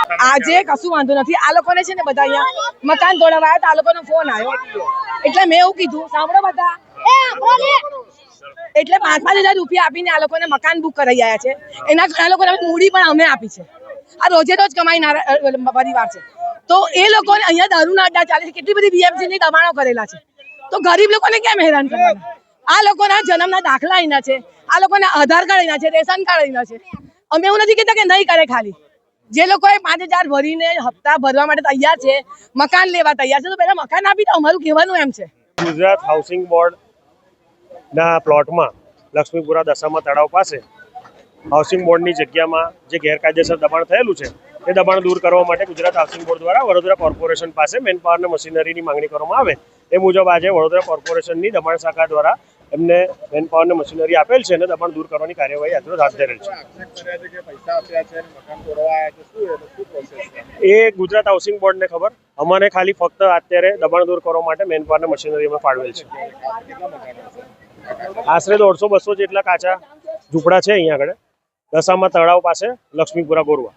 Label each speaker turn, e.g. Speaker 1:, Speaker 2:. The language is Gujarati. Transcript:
Speaker 1: આજે કશું વાંધો નથી. આ લોકોને છે ને બધા અહીંયા મકાન તોડવા આવ્યા, આ લોકોનો ફોન આવ્યો એટલે મેં એવું કીધું, સાંભળો બધા, એટલે 5,000 રૂપિયા આપીને આ લોકોને મકાન બુક કરાવી આવ્યા છે. આ લોકોને મૂડી પણ અમે આપી છે. આ રોજે રોજ કમાઈનારા પરિવાર છે. તો એ લોકોને અહીંયા દારૂના અડ્ડા ચાલે છે, કેટલી બધી BMC ની દબાણો કરેલા છે. તો ગરીબ લોકોને કેમ હેરાન કરવાના? આ લોકોના જન્મના દાખલા અહીંના છે, આ લોકોના આધાર કાર્ડ અહીંના છે, રેશન કાર્ડ અહીંના છે. અમે એવું નથી કહેતા કે નહીં કરે, ખાલી જે લોકોએ 5,000 ભરીને હપ્તા ભરવા માટે તૈયાર છે, મકાન લેવા તૈયાર છે, તો પહેલા મકાન આપી દો. અમારું કહેવાનું એમ છે.
Speaker 2: ગુજરાત હાઉસિંગ બોર્ડ ના પ્લોટમાં લક્ષ્મીપુરા દશામા તળાવ પાસે હાઉસિંગ બોર્ડની જગ્યામાં જે ગેરકાયદેસર દબાણ થયેલું છે એ દબાણ દૂર કરવા માટે ગુજરાત હાઉસિંગ બોર્ડ દ્વારા વડોદરા કોર્પોરેશન પાસે મેન પાવર અને મશીનરીની માંગણી કરવામાં આવે એ મુજબ આજે વડોદરા કોર્પોરેશનની દબાણ શાખા દ્વારા એમને મેન પાવર અને મશીનરી આપેલ છે અને દબાણ દૂર કરવાની કાર્યવાહી આજરોજ હાથ ધરેલ છે. એ ગુજરાત હાઉસિંગ બોર્ડને ખબર. અમારે ખાલી ફક્ત અત્યારે દબાણ દૂર કરવા માટે મેન પાવર અને મશીનરી અમે ફાળવેલ છે. આશરે 150-200 જેટલા કાચા ઝૂંપડા છે અહીંયા આગળ દશામા તળાવ પાસે લક્ષ્મીપુરા ગોરવા.